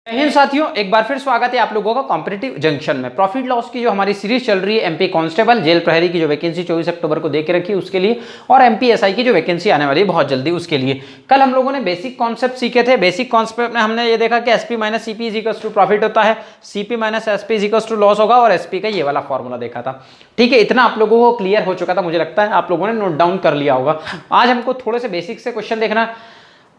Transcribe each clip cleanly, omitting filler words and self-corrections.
जय हिंद साथियों, एक बार फिर स्वागत है आप लोगों का कॉम्पिटिटिव जंक्शन में। प्रॉफिट लॉस की जो हमारी सीरीज चल रही है एमपी कांस्टेबल जेल प्रहरी की जो वैकेंसी 24 अक्टूबर को दे के रखी है उसके लिए, और एमपी एसआई की जो वैकेंसी आने वाली है बहुत जल्दी उसके लिए। कल हम लोगों ने बेसिक कॉन्सेप्ट सीखे थे। बेसिक कॉन्सेप्ट में हमने ये देखा कि SP minus CP is equals to profit होता है, CP minus SP is equals to loss होगा, और एसपी का ये वाला फॉर्मूला देखा था। ठीक है, इतना आप लोगों को क्लियर हो चुका था, मुझे लगता है आप लोगों ने नोट डाउन कर लिया होगा। आज हमको थोड़े से बेसिक से क्वेश्चन देखना।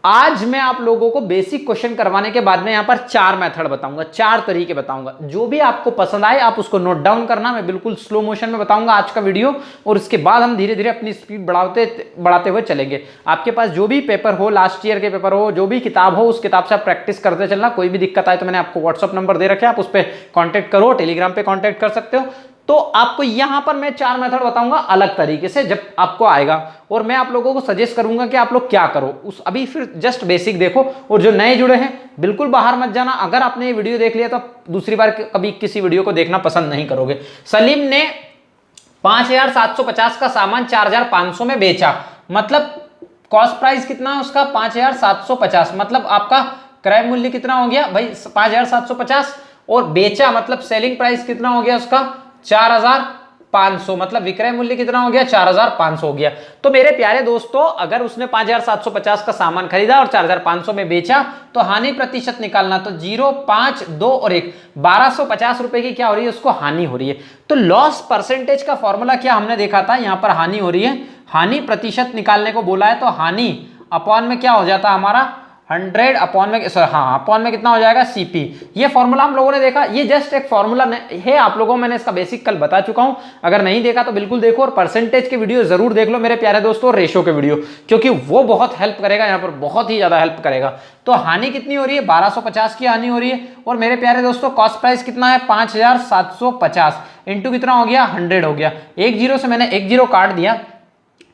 आज मैं आप लोगों को बेसिक क्वेश्चन करवाने के बाद में यहां पर 4 मेथड बताऊंगा, 4 तरीके बताऊंगा। जो भी आपको पसंद आए आप उसको नोट डाउन करना। मैं बिल्कुल स्लो मोशन में बताऊंगा आज का वीडियो, और उसके बाद हम धीरे धीरे अपनी स्पीड बढ़ाते हुए चलेंगे। आपके पास जो भी पेपर हो, लास्ट ईयर के पेपर हो, जो भी किताब हो, उस किताब से आप प्रैक्टिस करते चलना। कोई भी दिक्कत आए तो मैंने आपको व्हाट्सअप नंबर दे रखे, आप उस पर कॉन्टैक्ट करो, टेलीग्राम पे कॉन्टैक्ट कर सकते हो। तो आपको यहां पर मैं 4 मेथड बताऊंगा अलग तरीके से जब आपको आएगा, और मैं आप लोगों को सजेस्ट करूंगा कि आप लोग क्या करो। उस अभी फिर जस्ट बेसिक देखो, और जो नए जुड़े हैं बिल्कुल बाहर मत जाना। अगर आपने ये वीडियो देख लिया तो दूसरी बार कभी किसी वीडियो को देखना पसंद नहीं करोगे। सलीम ने 5750 का सामान 4500 में बेचा, मतलब कॉस्ट प्राइस कितना है उसका 5750, मतलब आपका क्रय मूल्य कितना हो गया भाई 5750, और बेचा मतलब सेलिंग प्राइस कितना हो गया उसका 4500, मतलब विक्रय मूल्य कितना हो गया 4500 हो गया। तो मेरे प्यारे दोस्तों, अगर उसने 5750 का सामान खरीदा और 4500 में बेचा तो हानि प्रतिशत निकालना। तो 0, 5, 2 और 1, 1250 रुपए की क्या हो रही है, उसको हानि हो रही है। तो लॉस परसेंटेज का फॉर्मूला क्या हमने देखा था, यहां पर हानि हो रही है, हानि प्रतिशत निकालने को बोला है। तो हानि अपॉन में क्या हो जाता है हमारा 100 अपॉन में, हाँ अपॉन में कितना हो जाएगा सीपी। ये फॉर्मूला हम लोगों ने देखा, ये जस्ट एक फॉर्मूला है आप लोगों को, मैंने इसका बेसिक कल बता चुका हूं। अगर नहीं देखा तो बिल्कुल देखो, और परसेंटेज के वीडियो जरूर देख लो मेरे प्यारे दोस्तों, और रेशो के वीडियो, क्योंकि वो बहुत हेल्प करेगा, यहाँ पर बहुत ही ज्यादा हेल्प करेगा। तो हानि कितनी हो रही है 1250 की हानि हो रही है, और मेरे प्यारे दोस्तों कॉस्ट प्राइस कितना है 5750 इंटू कितना हो गया 100 हो गया। एक जीरो से मैंने एक जीरो काट दिया,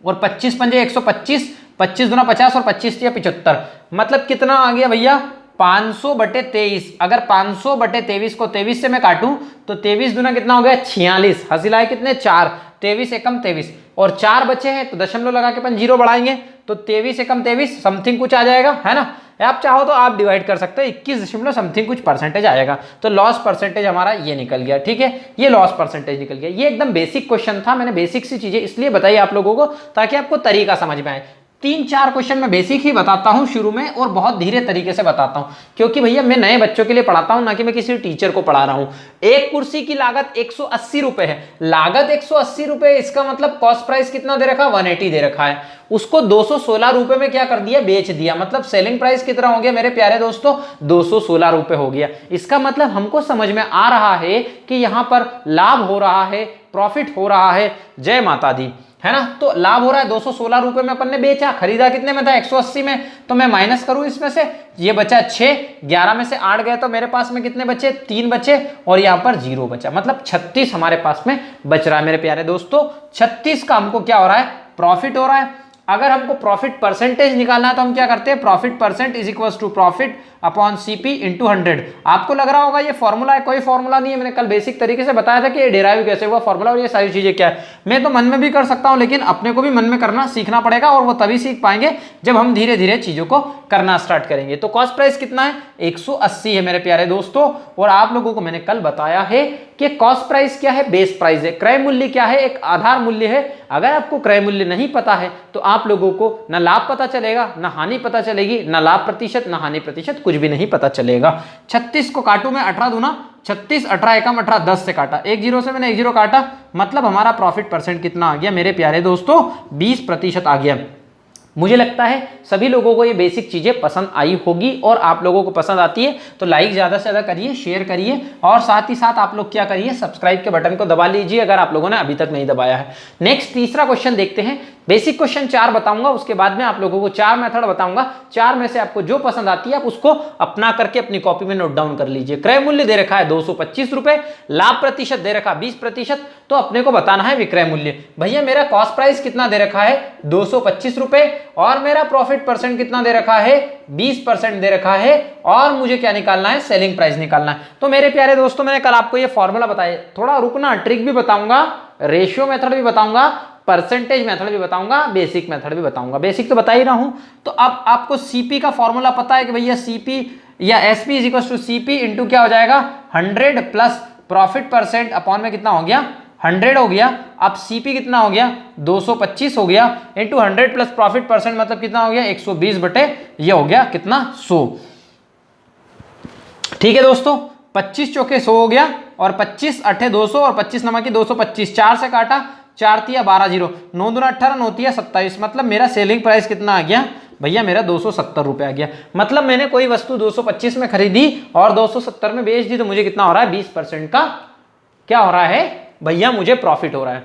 और 25 पंजे 125, 25 दूना 50 और 25 या 75, मतलब कितना आ गया भैया 500/23। अगर 500/23 को 23 से मैं काटूं तो 23 दूना कितना हो गया 46, हासिल कितने 4, 23 एकम 23, और 4 बचे हैं तो दशमलव लगा के अपन 0 बढ़ाएंगे तो 23 एकम 23 समथिंग कुछ आ जाएगा, है ना। आप चाहो तो आप डिवाइड कर सकते हो, 21 दशमलव समथिंग कुछ परसेंटेज आएगा। तो लॉस परसेंटेज हमारा ये निकल गया, ठीक है, ये लॉस परसेंटेज निकल गया। ये एकदम बेसिक क्वेश्चन था, मैंने बेसिक सी चीजें इसलिए बताई आप लोगों को ताकि आपको तरीका समझ में आए। 3-4 क्वेश्चन मैं बेसिक ही बताता हूं शुरू में, और बहुत धीरे तरीके से बताता हूं, क्योंकि भैया मैं नए बच्चों के लिए पढ़ाता हूं, ना कि मैं किसी टीचर को पढ़ा रहा हूं। एक कुर्सी की लागत 180 रुपए है, लागत 180 रुपए, इसका मतलब कॉस्ट प्राइस कितना दे रखा 180 दे रखा है, उसको 216 रुपए में क्या कर दिया बेच दिया, मतलब सेलिंग प्राइस कितना हो गया मेरे प्यारे दोस्तों 216 रुपए हो गया। इसका मतलब हमको समझ में आ रहा है कि यहां पर लाभ हो रहा है, प्रॉफिट हो रहा है। जय माता दी, है ना। तो लाभ हो रहा है 216 रुपए में अपन ने बेचा, खरीदा कितने में था 180 में, तो मैं माइनस करूं इसमें से, ये बचा 6, 11 में से 8 गए तो मेरे पास में कितने बचे 3 बचे, और यहां पर 0 बचा, मतलब 36 हमारे पास में बच रहा है मेरे प्यारे दोस्तों। 36 का हमको क्या हो रहा है प्रॉफिट हो रहा है। अगर हमको प्रॉफिट परसेंटेज निकालना है तो हम क्या करते हैं, profit percent is equal to profit upon CP into 100। आपको लग रहा होगा ये फॉर्मूला है, कोई फॉर्मूला नहीं है, मैंने कल बेसिक तरीके से बताया था कि ये डिराइव कैसे हुआ फॉर्मूला, और ये सारी चीजें क्या है। मैं तो मन में भी कर सकता हूं, लेकिन अपने को भी मन में करना सीखना पड़ेगा, और वो तभी सीख पाएंगे जब हम धीरे धीरे चीजों को करना स्टार्ट करेंगे। तो कॉस्ट प्राइस कितना है 180 है मेरे प्यारे दोस्तों, और आप लोगों को मैंने कल बताया है कि कॉस्ट प्राइस क्या है, बेस प्राइस है, क्रय मूल्य क्या है, एक आधार मूल्य है। अगर आपको क्रय मूल्य नहीं पता है तो आप लोगों को ना लाभ पता चलेगा, ना हानि पता चलेगी, ना लाभ प्रतिशत ना हानि प्रतिशत, कुछ भी नहीं पता चलेगा। 36 को काटू मैं 18 दूना 36, 18 एकम 18, 10 से काटा, एक जीरो से मैंने एक जीरो काटा, मतलब हमारा प्रॉफिट परसेंट कितना आ गया मेरे प्यारे दोस्तों 20% आ गया। मुझे लगता है सभी लोगों को ये बेसिक चीजें पसंद आई होगी, और आप लोगों को पसंद आती है तो लाइक ज्यादा से ज्यादा करिए, शेयर करिए, और साथ ही साथ आप लोग क्या करिए सब्सक्राइब के बटन को दबा लीजिए अगर आप लोगों ने अभी तक नहीं दबाया है। नेक्स्ट तीसरा क्वेश्चन देखते हैं। बेसिक क्वेश्चन 4 बताऊंगा, उसके बाद में आप लोगों को 4 मेथड बताऊंगा। 4 में से आपको जो पसंद आती है आप उसको अपना करके अपनी कॉपी में नोट डाउन कर लीजिए। क्रय मूल्य दे रखा है 225 रुपए, लाभ प्रतिशत दे रखा 20%, तो अपने को बताना है विक्रय मूल्य। भैया मेरा कॉस्ट प्राइस कितना दे रखा है 225 रुपए, और मेरा प्रॉफिट परसेंट कितना दे रखा है 20% दे रखा है, और मुझे क्या निकालना है सेलिंग प्राइस निकालना है। तो मेरे प्यारे दोस्तों मैंने कल आपको ये फॉर्मूला बताया, थोड़ा रुकना, ट्रिक भी बताऊंगा, रेशियो मेथड भी बताऊंगा, परसेंटेज मेथड भी बताऊंगा, बेसिक मेथड भी बताऊंगा। बेसिक तो बता ही रहा हूं। तो अब आपको सीपी का फॉर्मूला पता है कि भैया सीपी या SP is equal to CP into क्या हो जाएगा 100 प्लस प्रॉफिट परसेंट अपॉन में कितना हो गया 100 हो गया। अब सीपी कितना हो गया 225 हो गया इंटू 100 प्लस प्रॉफिट परसेंट मतलब कितना हो गया 120 बटे ये हो गया कितना 100। ठीक है दोस्तों, 25 चौके 100 हो गया और 25 अठे 200 और 25 नमक की 225, 4 से काटा 4 तिया 12 जीरो, 9 दूना 18, 9 तिया 27, मतलब मेरा सेलिंग प्राइस कितना आ गया भैया मेरा 270 रुपए आ गया। मतलब मैंने कोई वस्तु 225 में खरीदी और 270 में बेच दी तो मुझे कितना हो रहा है 20% का क्या हो रहा है भैया मुझे प्रॉफिट हो रहा है।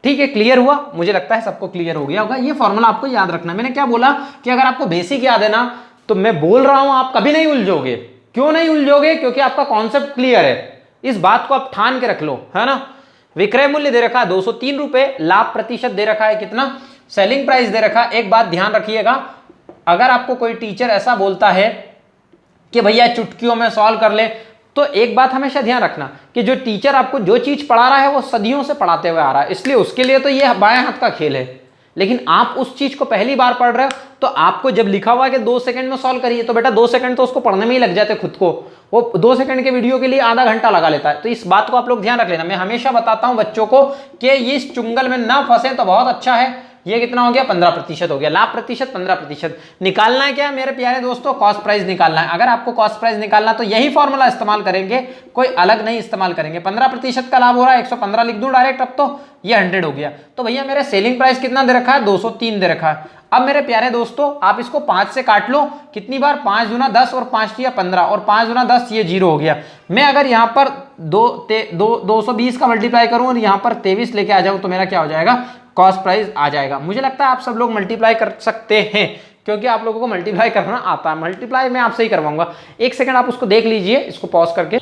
ठीक है, क्लियर हुआ? मुझे लगता है सबको क्लियर हो गया होगा। ये फॉर्मूला आपको याद रखना। मैंने क्या बोला कि अगर आपको बेसिक याद है ना तो मैं बोल रहा हूं आप कभी नहीं उलझोगे। क्यों नहीं उलझोगे? क्योंकि आपका कॉन्सेप्ट क्लियर है। इस बात को आप ठान के रख लो, है ना। विक्रय मूल्य दे रखा है 203 रुपए, लाभ प्रतिशत दे रखा है कितना, सेलिंग प्राइस दे रखा है। एक बात ध्यान रखिएगा, अगर आपको कोई टीचर ऐसा बोलता है कि भैया चुटकियों में सॉल्व कर ले, तो एक बात हमेशा ध्यान रखना कि जो टीचर आपको जो चीज पढ़ा रहा है वो सदियों से पढ़ाते हुए आ रहा है, इसलिए उसके लिए तो ये बाएं हाथ का खेल है। लेकिन आप उस चीज को पहली बार पढ़ रहे हो तो आपको जब लिखा हुआ है कि 2 सेकंड में सॉल्व करिए, तो बेटा 2 सेकंड तो उसको पढ़ने में ही लग जाते खुद को। वो 2 सेकंड के वीडियो के लिए आधा घंटा लगा लेता है। तो इस बात को आप लोग ध्यान रख लेना। मैं हमेशा बताता हूं बच्चों को कि इस चुंगल में ना फंसे तो बहुत अच्छा है। ये कितना हो गया 15% हो गया, लाभ प्रतिशत 15%। निकालना है क्या मेरे प्यारे दोस्तों, कॉस्ट प्राइस निकालना है। अगर आपको कॉस्ट प्राइस निकालना तो यही फॉर्मूला इस्तेमाल करेंगे, कोई अलग नहीं इस्तेमाल करेंगे। 15% का लाभ हो रहा है 115 लिख दूं डायरेक्ट, अब तो ये 100 हो गया। तो भैया मेरे सेलिंग प्राइस कितना दे रखा है 203 दे रखा है। अब मेरे प्यारे दोस्तों आप इसको 5 से काट लो, कितनी बार 5 दूना 10 और 5 तिया 15 और 5 दूना 10, ये 0 हो गया। मैं अगर यहाँ पर 220 का मल्टीप्लाई करूं और यहाँ पर 23 लेके आ जाऊं तो मेरा क्या हो जाएगा कॉस्ट प्राइस आ जाएगा। मुझे लगता है आप सब लोग मल्टीप्लाई कर सकते हैं क्योंकि आप लोगों को मल्टीप्लाई करना आता है। मल्टीप्लाई मैं आपसे ही करवाऊंगा, एक सेकंड आप उसको देख लीजिए, इसको पॉज करके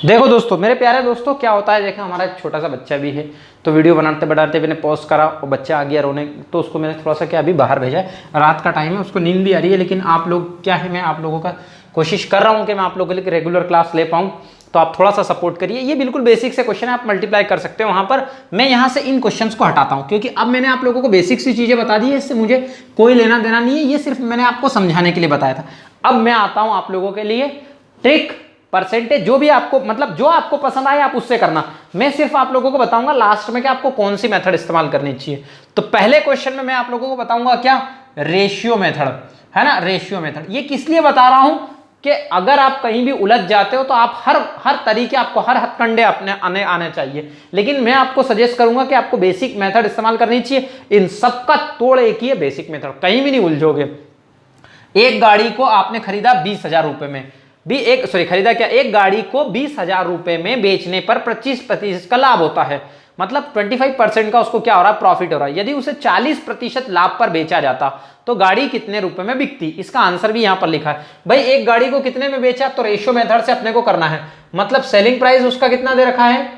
देखो दोस्तों। मेरे प्यारे दोस्तों क्या होता है, देखो हमारा एक छोटा सा बच्चा भी है, तो वीडियो बनाते बनाते मैंने पॉज करा और बच्चा आ गया रोने, तो उसको मैंने थोड़ा सा क्या अभी बाहर भेजा है। रात का टाइम है, उसको नींद भी आ रही है, लेकिन आप लोग क्या है मैं आप लोगों का कोशिश कर रहा हूँ कि मैं आप लोगों के लिए रेगुलर क्लास ले पाऊँ, तो आप थोड़ा सा सपोर्ट करिए। ये बिल्कुल बेसिक से क्वेश्चन है, आप मल्टीप्लाई कर सकते हो वहां पर। मैं यहाँ से इन क्वेश्चंस को हटाता हूँ क्योंकि अब मैंने आप लोगों को बेसिक सी चीजें बता दी है, इससे मुझे कोई लेना देना नहीं है, ये सिर्फ मैंने आपको समझाने के लिए बताया था। अब मैं आता हूँ आप लोगों के लिए ट्रिक, परसेंटेज, जो भी आपको मतलब जो आपको पसंद आए आप उससे करना। मैं सिर्फ आप लोगों को बताऊंगा लास्ट में कि आपको कौन सी मेथड इस्तेमाल करनी चाहिए। तो पहले क्वेश्चन में मैं आप लोगों को बताऊंगा क्या, रेशियो मेथड, है ना। रेशियो मेथड ये किस लिए बता रहा हूं कि अगर आप कहीं भी उलझ जाते हो तो आप हर तरीके, आपको हर हथकंडे अपने आने चाहिए। लेकिन मैं आपको सजेस्ट करूंगा कि आपको बेसिक मेथड इस्तेमाल करनी चाहिए। इन सबका तोड़ एक ही है, बेसिक मेथड, कहीं भी नहीं उलझोगे। एक गाड़ी को आपने खरीदा 20,000 रुपए में, खरीदा क्या, एक गाड़ी को 20,000 रुपए में बेचने पर 25% का लाभ होता है, मतलब 25% का उसको क्या हो रहा है प्रॉफिट हो रहा है। यदि उसे 40% लाभ पर बेचा जाता तो गाड़ी कितने रुपए में बिकती। इसका आंसर भी यहां पर लिखा है। भाई एक गाड़ी को कितने में बेचा, तो रेशियो मेथड से अपने को करना है। मतलब सेलिंग प्राइस उसका कितना दे रखा है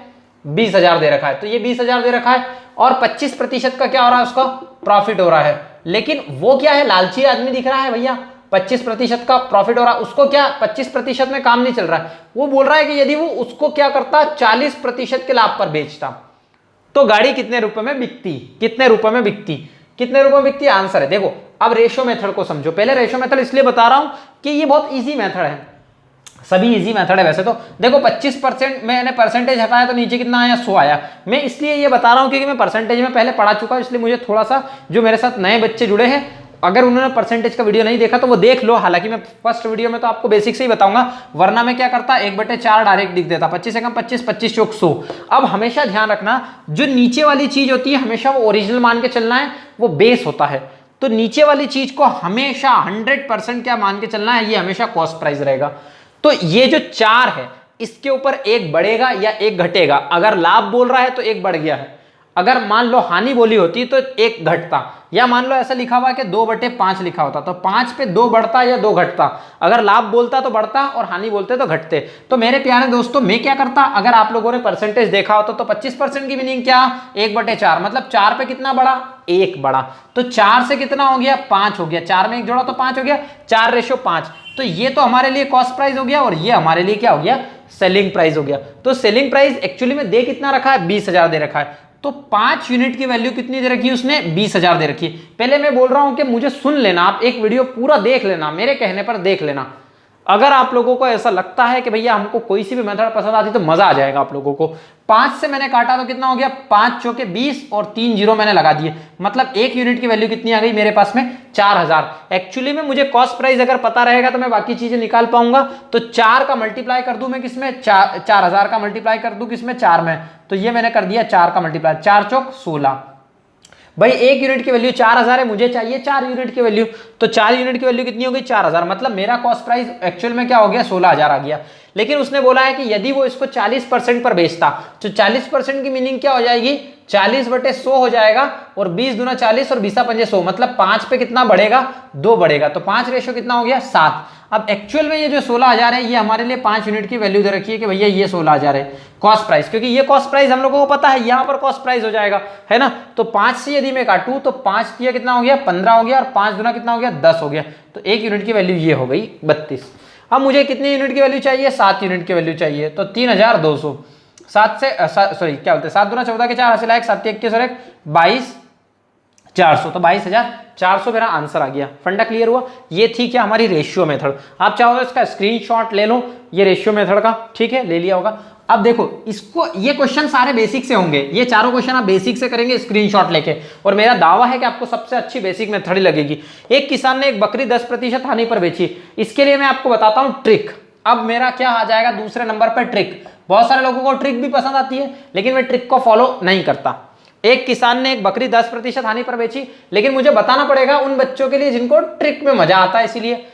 20,000 दे रखा है, तो ये 20,000 दे रखा है और 25% का क्या हो रहा है उसका प्रॉफिट हो रहा है। लेकिन वो क्या है, लालची आदमी दिख रहा है भैया, 25% का प्रॉफिट हो रहा है, उसको क्या 25% में काम नहीं चल रहा है। वो बोल रहा है कि यदि वो उसको क्या करता 40% के लाभ पर बेचता तो गाड़ी कितने रुपए में बिकती, कितने रुपए में बिकती, कितने रुपए में बिकती, आंसर है। देखो अब रेशियो मेथड को समझो। पहले रेशियो मेथड इसलिए बता रहा हूं कि ये बहुत इजी मेथड है, सभी इजी मेथड है वैसे तो। देखो 25% मैंने परसेंटेज हटाया तो नीचे कितना आया 100 आया। मैं इसलिए ये बता रहा हूं क्योंकि मैं परसेंटेज में पहले पढ़ा चुका हूं, इसलिए मुझे थोड़ा सा, जो मेरे साथ नए बच्चे जुड़े हैं अगर उन्होंने परसेंटेज का वीडियो नहीं देखा तो वो देख लो। हालांकि मैं फर्स्ट वीडियो में तो आपको बेसिक से ही बताऊंगा, वरना मैं क्या करता 1/4 डायरेक्ट लिख देता, 25 से कम 25, 25 चौक 100। अब हमेशा ध्यान रखना जो नीचे वाली चीज होती है हमेशा वो ओरिजिनल मान के चलना है, वो बेस होता है। तो नीचे वाली चीज को हमेशा 100% क्या मान के चलना है, ये हमेशा कॉस्ट प्राइस रहेगा। तो ये जो 4 है इसके ऊपर एक बढ़ेगा या एक घटेगा। अगर लाभ बोल रहा है तो एक बढ़ गया है, अगर मान लो हानि बोली होती तो एक घटता, या मान लो ऐसा लिखा हुआ कि 2/5 लिखा होता तो 5 पे 2 बढ़ता या 2 घटता। अगर लाभ बोलता तो बढ़ता और हानि बोलते तो घटते। तो मेरे प्यारे दोस्तों मैं क्या करता, अगर आप लोगों ने परसेंटेज देखा होता तो 25% की मीनिंग क्या 1/4, मतलब 4 पे कितना बढ़ा 1 बढ़ा, तो 4 से कितना हो गया 5 हो गया, 4 में 1 जोड़ा तो 5 हो गया, 4:5। तो ये तो हमारे लिए कॉस्ट प्राइस हो गया और ये हमारे लिए क्या हो गया सेलिंग प्राइस हो गया। तो सेलिंग प्राइस एक्चुअली में दे कितना रखा है 20,000 दे रखा है। तो 5 यूनिट की वैल्यू कितनी दे रखी है उसने, 20,000 दे रखी है। पहले मैं बोल रहा हूं कि मुझे सुन लेना, आप एक वीडियो पूरा देख लेना, मेरे कहने पर देख लेना। अगर आप लोगों को ऐसा लगता है कि भैया हमको कोई सी भी मेथड पसंद आती तो मजा आ जाएगा आप लोगों को। 5 से मैंने काटा तो कितना हो गया, 5 चौके 20 और 3 जीरो मैंने लगा दिए, मतलब 1 यूनिट की वैल्यू कितनी आ गई मेरे पास में, 4,000। एक्चुअली में मुझे कॉस्ट प्राइस अगर पता रहेगा तो मैं बाकी चीजें निकाल पाऊंगा। तो 4 का मल्टीप्लाई कर दूं मैं किसमें, 4,000 का मल्टीप्लाई कर दूं किसमें, 4 में। तो ये मैंने कर दिया 4 का मल्टीप्लाई, 4 चौक 16। भाई 1 यूनिट की वैल्यू 4,000 है, मुझे चाहिए 4 यूनिट की वैल्यू। तो 4 यूनिट की वैल्यू कितनी हो गई, 4,000। मतलब मेरा कॉस्ट प्राइस एक्चुअल में क्या हो गया, 16,000 आ गया। लेकिन उसने बोला है कि यदि वो इसको 40% पर बेचता, तो 40% की मीनिंग क्या हो जाएगी, 40/100 हो जाएगा, और 20 दूना 40 और 20 पंजे 100, मतलब 5 पे कितना बढ़ेगा, 2 बढ़ेगा। तो 5 रेशो कितना हो गया, 7। अब एक्चुअल में ये जो 16,000 है, ये हमारे लिए 5 यूनिट की वैल्यू दे रखी है कि भैया ये 16,000 है कॉस्ट प्राइस, क्योंकि ये कॉस्ट प्राइस हम लोगों को पता है, यहां पर कॉस्ट प्राइस हो जाएगा, है ना। तो 5 से यदि मैं काटूं तो 5 किया कितना हो गया, 15 हो गया, और 5 दूना कितना हो गया, 10 हो गया। तो 1 यूनिट की वैल्यू ये हो गई 32। अब मुझे कितनी यूनिट की वैल्यू चाहिए, 7 यूनिट की वैल्यू चाहिए। तो 3,200, 7 से सॉरी क्या बोलते हैं, 7 दूना 14 के 4 हासिल 1, 7 21 और 1 22,400। तो 22,400 मेरा आंसर आ गया। फंडा क्लियर हुआ। ये थी क्या हमारी रेशियो मेथड। आप चाहो तो इसका स्क्रीनशॉट ले लो, ये रेशियो मेथड का, ठीक है, ले लिया होगा। अब देखो इसको, ये क्वेश्चन सारे बेसिक से होंगे, ये चारों क्वेश्चन आप बेसिक से करेंगे स्क्रीनशॉट लेके, और मेरा दावा है कि आपको सबसे अच्छी बेसिक मेथड ही लगेगी। एक किसान ने एक बकरी 10% हानि पर बेची, इसके लिए मैं आपको बताता हूं ट्रिक। अब मेरा क्या आ जाएगा दूसरे नंबर पर, ट्रिक। बहुत सारे लोगों को ट्रिक भी पसंद आती है, लेकिन मैं ट्रिक को फॉलो नहीं करता। एक किसान ने एक बकरी 10% हानि पर बेची, लेकिन मुझे बताना पड़ेगा उन बच्चों के लिए जिनको ट्रिक में मजा आता है, इसीलिए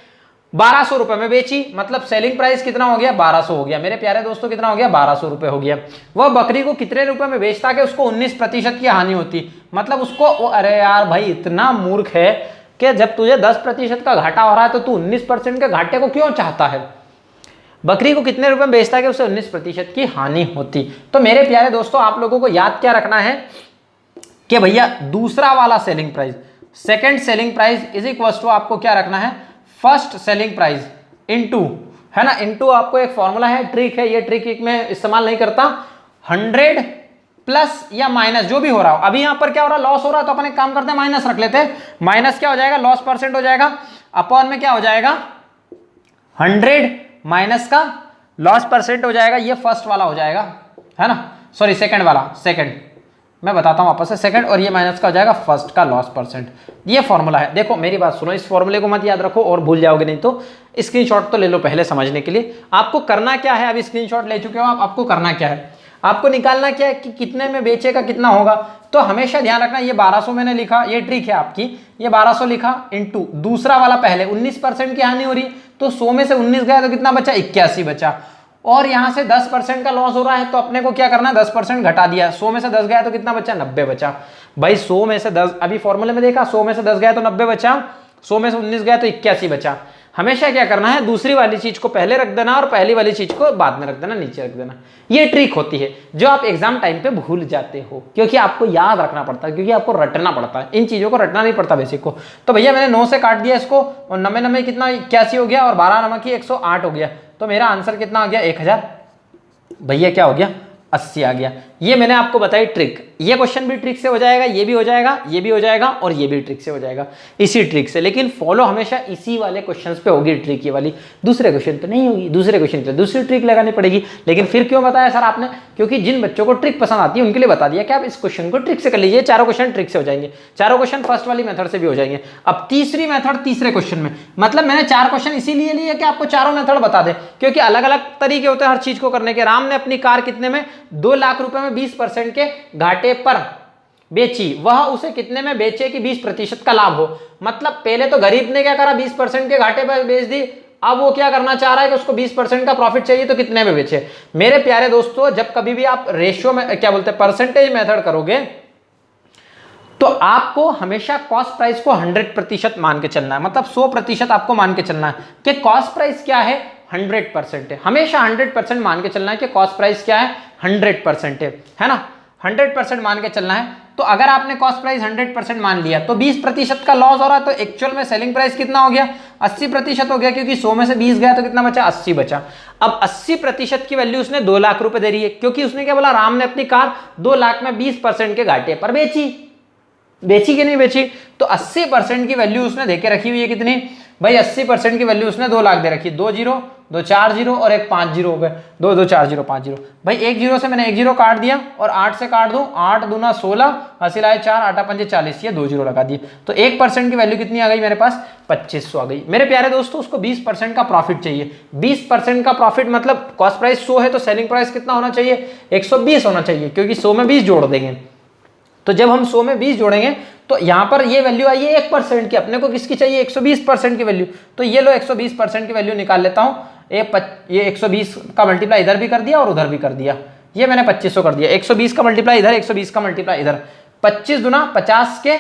1200 रुपए में बेची, मतलब सेलिंग प्राइस कितना हो गया, 1200 हो गया। मेरे प्यारे दोस्तों कितना हो गया, 1200 रुपए हो गया। वह बकरी को कितने रुपए में बेचता कि उसको 19% की हानि होती, मतलब उसको अरे यार भाई इतना मूर्ख है कि जब तुझे 10% का घाटा हो रहा है तो तू 19% के घाटे को क्यों चाहता है। बकरी को कितने रुपए में बेचता है कि उसे 19% की हानि होती। तो मेरे प्यारे दोस्तों आप लोगों को याद क्या रखना है कि भैया दूसरा वाला selling price, second selling price is equal to आपको क्या रखना है, फर्स्ट सेलिंग प्राइस इनटू, है ना, इनटू आपको एक फॉर्मूला है, ट्रिक है, ये ट्रिक मैं इस्तेमाल नहीं करता। 100 प्लस या माइनस जो भी हो रहा हो, अभी यहां पर क्या हो रहा है, लॉस हो रहा है, तो अपन एक काम करते हैं माइनस रख लेते हैं। माइनस क्या हो जाएगा, लॉस परसेंट हो जाएगा, अपॉन में क्या हो जाएगा, 100 माइनस का लॉस परसेंट हो जाएगा, ये फर्स्ट वाला हो जाएगा, है ना, सॉरी सेकंड वाला, सेकंड मैं बताता हूं वापस से, सेकंड, और ये माइनस का हो जाएगा फर्स्ट का लॉस परसेंट। ये फॉर्मूला है। देखो मेरी बात सुनो, इस फॉर्मूले को मत याद रखो और भूल जाओगे, नहीं तो स्क्रीनशॉट तो ले लो पहले समझने के लिए। आपको करना क्या है, अभी स्क्रीनशॉट ले चुके हो आप, आपको करना क्या है, आपको निकालना क्या है कि कितने में बेचेगा कितना होगा। तो हमेशा ध्यान रखना, ये 1200 मैंने लिखा, ये ट्रिक है आपकी, ये 1200 लिखा इनटू दूसरा वाला पहले 19% की हानि हो रही, तो 100 में से 19 गया तो कितना बचा, 81 बचा। और यहां से 10% का लॉस हो रहा है, तो अपने को क्या करना है, 10% घटा दिया, 100 में से 10 गया तो कितना बचा, 90 बचा। भाई 100 में से 10, अभी फॉर्मूले में देखा, 100 में से 10 गया तो 90 बचा, 100 में से 19 गया तो 81 बचा। हमेशा क्या करना है, दूसरी वाली चीज को पहले रख देना और पहली वाली चीज को बाद में रख देना, नीचे रख देना। ये ट्रिक होती है जो आप एग्जाम टाइम पे भूल जाते हो, क्योंकि आपको याद रखना पड़ता है, क्योंकि आपको रटना पड़ता है, इन चीजों को रटना नहीं पड़ता बेसिक को। तो भैया मैंने 9 से काट दिया इसको, और 9 कितना 81 हो गया, और 12 नमक 108 हो गया। तो मेरा आंसर कितना आ गया, 1000, भैया क्या हो गया, 80 आ गया। ये मैंने आपको बताई ट्रिक। ये क्वेश्चन भी ट्रिक से हो जाएगा, ये भी हो जाएगा, ये भी हो जाएगा, और ये भी ट्रिक से हो जाएगा, इसी ट्रिक से। लेकिन फॉलो हमेशा इसी वाले क्वेश्चंस पे होगी ट्रिक, ये वाली, दूसरे क्वेश्चन पे नहीं होगी। दूसरे क्वेश्चन पे दूसरी ट्रिक लगानी पड़ेगी। लेकिन फिर क्यों बताया सर आपने, क्योंकि जिन बच्चों को ट्रिक पसंद आती है उनके लिए बता दिया कि आप इस क्वेश्चन को ट्रिक से कर लीजिए। चारों क्वेश्चन ट्रिक से हो जाएंगे, चारों क्वेश्चन फर्स्ट वाली मेथड से भी हो जाएंगे। अब तीसरी मेथड तीसरे क्वेश्चन में, मतलब मैंने 4 क्वेश्चन इसीलिए लिए कि आपको चारों मेथड बता दें, क्योंकि अलग अलग तरीके होते हैं हर चीज को करने के। राम ने अपनी कार कितने में, 2 लाख रुपए में 20% के घाटे पर बेची, वह उसे कितने में बेचे कि 20% का लाभ हो। मतलब पहले तो गरीब ने क्या करा, 20% के घाटे पर बेच दी, अब वो क्या करना चाह रहा है कि उसको 20% का प्रॉफिट चाहिए, तो कितने में बेचे। मेरे प्यारे दोस्तों जब कभी भी आप रेशियो में क्या बोलते हैं, परसेंटेज मेथड करोगे, तो आपको हमेशा कॉस्ट प्राइस को 100% मान के चलना है, मतलब 100% आपको मान के चलना है कि कॉस्ट प्राइस क्या है, 100% है। हमेशा 100% मान के चलना है कि कॉस्ट प्राइस क्या है, 100% है ना, 100% मान के चलना है। तो अगर आपने कॉस्ट प्राइस 100% मान लिया तो 20% का लॉस हो रहा है, तो एक्चुअल में सेलिंग प्राइस कितना हो गया, 80% हो गया, क्योंकि 100 में से 20 गया तो कितना बचा, 80 बचा। अब 80% की वैल्यू उसने 2 लाख रुपए दे रही है, क्योंकि उसने क्या बोला, राम ने अपनी कार 2 लाख में 20% के घाटे पर बेची कि नहीं बेची। तो 80% की वैल्यू उसने देके रखी हुई है कितनी भाई, 80% की वैल्यू उसने 2 लाख दे रखी, 2 जीरो 2 4 जीरो और एक 5 जीरो हो गए, 2 2 4 जीरो 5 जीरो। भाई एक जीरो से मैंने एक जीरो काट दिया और 8 से काट दूं, 8 दूना 16, हासिल आए 4, 8 पंजे 40, ये 2 जीरो लगा दिए। तो 1% की वैल्यू कितनी आ गई मेरे पास, 2500 आ गई। मेरे प्यारे दोस्तों, उसको 20% का प्रॉफिट चाहिए। 20% का प्रॉफिट मतलब कॉस्ट प्राइस 100 है तो सेलिंग प्राइस कितना होना चाहिए, 120 होना चाहिए, क्योंकि 100 में 20 जोड़ देंगे। तो जब हम 100 में 20 जोड़ेंगे तो यहां पर ये वैल्यू आई है 1% की, अपने को किसकी चाहिए, 120% की वैल्यू। तो ये लो 120% की वैल्यू निकाल लेता हूं, ये 120 का मल्टीप्लाई इधर भी कर दिया और उधर भी कर दिया, ये मैंने 2500 कर दिया। 120 का मल्टीप्लाई इधर, 120 का मल्टीप्लाई इधर, 25 दुना 50 के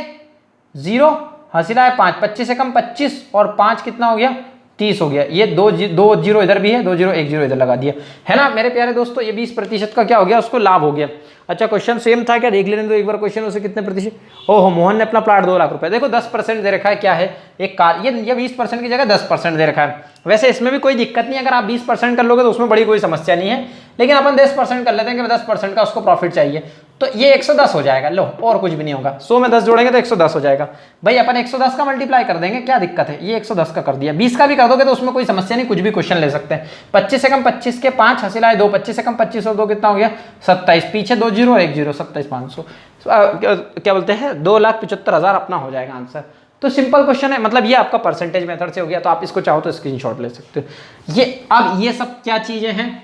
0, हासिला है 5, 25 से कम 25 और 5 कितना हो गया, 30 हो गया। ये दो जीरो इधर भी है, 2 जीरो 1 जीरो इधर लगा दिया, है ना मेरे प्यारे दोस्तों। ये 20% का क्या हो गया, उसको लाभ हो गया। अच्छा क्वेश्चन सेम था क्या, देख लेने दो एक बार क्वेश्चन, उसे कितने प्रतिशत, ओहो मोहन ने अपना प्लाट 2 लाख रुपए, देखो 10% दे रखा है, क्या है एक कार, ये 20% की जगह 10% दे रखा है। वैसे इसमें भी कोई दिक्कत नहीं, अगर आप 20% कर लोगे तो उसमें बड़ी कोई समस्या नहीं है, लेकिन अपन 10% कर लेते हैं कि 10% का उसको प्रॉफिट चाहिए, तो ये 110 हो जाएगा। लो और कुछ भी नहीं होगा, 100 में 10 जोड़ेंगे तो 110 हो जाएगा। भाई अपन 110 का मल्टीप्लाई कर देंगे, क्या दिक्कत है, ये 110 का कर दिया। 20 का भी कर दोगे तो उसमें कोई समस्या नहीं, कुछ भी क्वेश्चन ले सकते हैं। 25 से कम 25 के 5, हासिल आए 2, 25 से कम 25 और 2 कितना हो गया, 27, पीछे 2 जीरो और 1 जीरो, 27,500, क्या बोलते हैं 2,75,000 अपना हो जाएगा आंसर। तो सिंपल क्वेश्चन है, मतलब ये आपका परसेंटेज मेथड से हो गया। तो आप इसको चाहो तो स्क्रीनशॉट ले सकते हो। ये अब ये सब क्या चीजें हैं,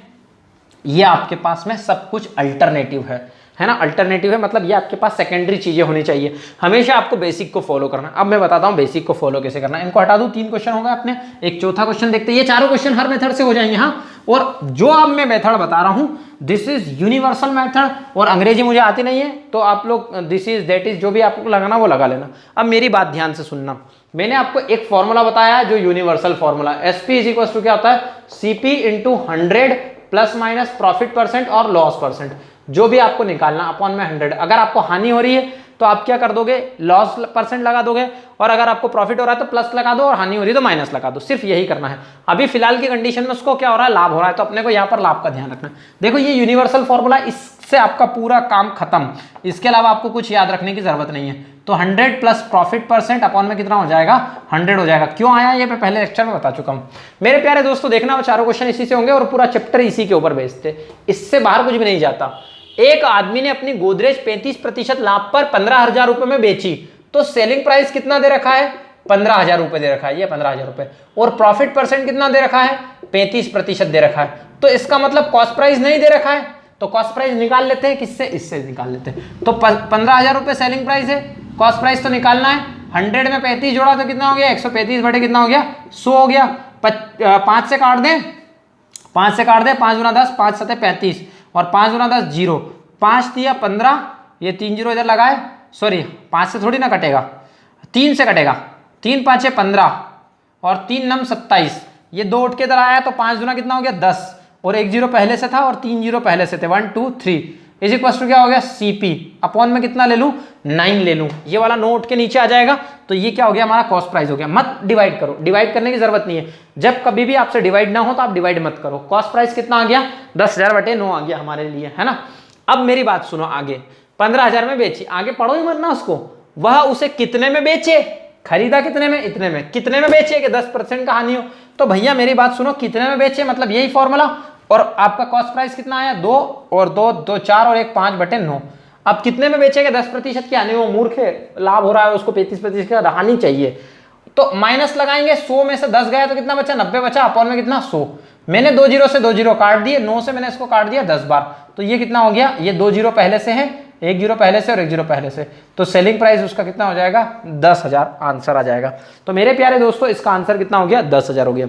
ये आपके पास में सब कुछ अल्टरनेटिव है ना, अल्टरनेटिव है, मतलब ये आपके पास सेकेंडरी चीजें होनी चाहिए। हमेशा आपको बेसिक को फॉलो करना। अब मैं बताता हूँ बेसिक को फॉलो कैसे करना है। इनको हटा दूं, 3 क्वेश्चन होगा अपने, एक चौथा क्वेश्चन देखते हैं। ये चारों क्वेश्चन हर मेथड से हो जाएंगे, हाँ। और जो अब मैं मेथड बता रहा हूं दिस इज यूनिवर्सल मेथड, और अंग्रेजी मुझे आती नहीं है तो आप लोग दिस इज दैट इज जो भी आपको लगाना वो लगा लेना। अब मेरी बात ध्यान से सुनना, मैंने आपको एक फॉर्मूला बताया है जो universal formula, SP is equal to क्या होता है, CP into 100 plus minus profit percent और लॉस परसेंट, जो भी आपको निकालना अपॉन में 100। अगर आपको हानि हो रही है तो आप क्या कर दोगे, लॉस परसेंट लगा दोगे, और अगर आपको प्रॉफिट हो रहा है तो प्लस लगा दो, और हानि हो रही है तो माइनस लगा दो। सिर्फ यही करना है। अभी फिलहाल की कंडीशन में उसको क्या हो रहा है, लाभ हो रहा है, तो अपने को यहाँ पर लाभ का ध्यान रखना है। देखो ये यूनिवर्सल फॉर्मूला, इससे आपका पूरा काम खत्म। इसके अलावा आपको कुछ याद रखने की जरूरत नहीं है। तो 100 प्लस प्रॉफिट परसेंट अपॉन में कितना हो जाएगा, 100 हो जाएगा। क्यों आया ये मैं पहले लेक्चर में बता चुका हूँ। मेरे प्यारे दोस्तों देखना, वो चारों क्वेश्चन इसी से होंगे और पूरा चैप्टर इसी के ऊपर बेस्ड, इससे बाहर कुछ भी नहीं जाता। एक आदमी ने अपनी गोदरेज 35% लाभ पर 15,000 रुपए में बेची, तो सेलिंग प्राइस कितना दे रखा है, 15,000 रुपए दे रखा है, ये 15,000 रुपए, और प्रॉफिट परसेंट कितना दे रखा है, 35% दे रखा है। तो इसका मतलब कॉस्ट प्राइस नहीं दे रखा है, तो कॉस्ट प्राइस निकाल लेते हैं, किससे, इससे निकाल लेते हैं। तो 15,000 रुपए सेलिंग प्राइस है, कॉस्ट प्राइस तो निकालना है। 100 में 35 जोड़ा तो कितना हो गया, 135 बटे कितना हो गया, 100 हो गया। 5 से काट दें, 5 से काट दें, 5 गुना 10, 5 7 35, और 5 गुना 10 जीरो, 5 दिया 15, ये 3 जीरो इधर लगाए, सॉरी 5 से थोड़ी ना कटेगा, 3 से कटेगा, 3 5 15 और 3 9 27, ये 2 उठ के इधर आया तो 5 गुना कितना हो गया 10, और 1 जीरो पहले से था और 3 जीरो पहले से थे, 1 2 3 इज इक्वल टू क्या हो गया, सीपी अपॉन में कितना ले लूं, 9 ले लूं। ये वाला नोट के नीचे आ जाएगा, तो ये क्या हो गया, हमारा कॉस्ट प्राइस हो गया। मत डिवाइड करो, डिवाइड करने की जरूरत नहीं है। जब कभी भी आपसे डिवाइड ना हो तो आप डिवाइड मत करो। कॉस्ट प्राइस कितना आ गया, 10,000 बटे 9 आ गया हमारे लिए, है ना। अब मेरी बात सुनो, आगे 15,000 में बेची, आगे पढ़ो ही मत ना उसको, वह उसे कितने में बेचे, खरीदा कितने में, इतने में, कितने में बेचे कि 10% का हानि हो। तो भैया मेरी बात सुनो, कितने में बेचे मतलब यही फॉर्मूला, और आपका कॉस्ट प्राइस कितना आया, 2 और 2 2 4 और 1 5 बटे 9। अब कितने में बेचेगा, 10% की हानि, वो मूर्ख है, लाभ हो रहा है उसको 35% की हानि चाहिए। तो माइनस लगाएंगे, 100 में से 10 गया तो कितना बचा, 90 बचा, अपॉन में कितना 100। मैंने 2 जीरो से 2 जीरो काट दिए, 9 से मैंने इसको काट दिया 10 बार, तो ये कितना हो गया, ये 2 जीरो पहले से है, 1 जीरो पहले से और 1 जीरो पहले से, तो सेलिंग प्राइस उसका कितना हो जाएगा, 10,000 आंसर आ जाएगा। तो मेरे प्यारे दोस्तों इसका आंसर कितना हो गया, 10,000 हो गया।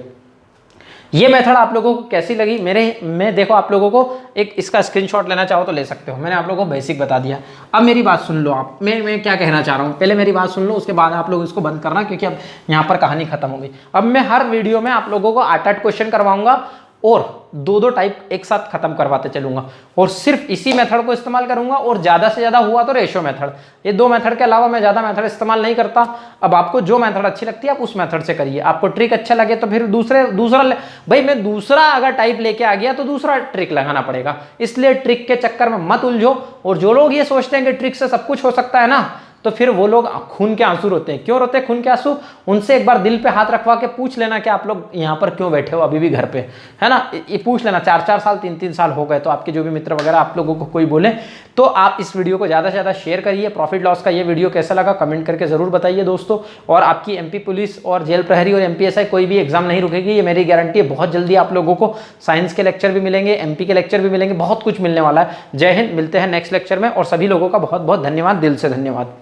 ये मेथड आप लोगों को कैसी लगी, मैं देखो आप लोगों को एक इसका स्क्रीनशॉट लेना चाहो तो ले सकते हो, मैंने आप लोगों को बेसिक बता दिया। अब मेरी बात सुन लो आप, मैं क्या कहना चाह रहा हूँ, पहले मेरी बात सुन लो, उसके बाद आप लोग इसको बंद करना, क्योंकि अब यहाँ पर कहानी खत्म हो गई। अब मैं हर वीडियो में आप लोगों को 8-8 क्वेश्चन करवाऊंगा, और दो दो टाइप एक साथ खत्म करवाते चलूंगा और सिर्फ इसी मेथड को इस्तेमाल करूंगा और ज्यादा से ज्यादा हुआ तो रेशो मेथड। ये दो मेथड के अलावा मैं ज्यादा मेथड इस्तेमाल नहीं करता। अब आपको जो मेथड अच्छी लगती है आप उस मेथड से करिए, आपको ट्रिक अच्छा लगे तो फिर दूसरा भाई मैं दूसरा अगर टाइप लेके आ गया तो दूसरा ट्रिक लगाना पड़ेगा। इसलिए ट्रिक के चक्कर में मत उलझो। और जो लोग ये सोचते हैं कि ट्रिक से सब कुछ हो सकता है ना, तो फिर वो लोग खून के आंसू रोते हैं। क्यों रोते हैं खून के आंसू? उनसे एक बार दिल पे हाथ रखवा के पूछ लेना कि आप लोग यहाँ पर क्यों बैठे हो अभी भी घर पे, है ना। ये पूछ लेना, 4-4 साल 3-3 साल हो गए तो आपके जो भी मित्र वगैरह आप लोगों को कोई बोले तो आप इस वीडियो को ज़्यादा से ज़्यादा शेयर करिए। प्रॉफिट लॉस का ये वीडियो कैसा लगा कमेंट करके ज़रूर बताइए दोस्तों। और आपकी एमपी पुलिस और जेल प्रहरी और एमपीएसआई कोई भी एग्जाम नहीं रुकेगी, ये मेरी गारंटी है। बहुत जल्दी आप लोगों को साइंस के लेक्चर भी मिलेंगे, एमपी के लेक्चर भी मिलेंगे, बहुत कुछ मिलने वाला है। जय हिंद, मिलते हैं नेक्स्ट लेक्चर में। और सभी लोगों का बहुत बहुत धन्यवाद, दिल से धन्यवाद।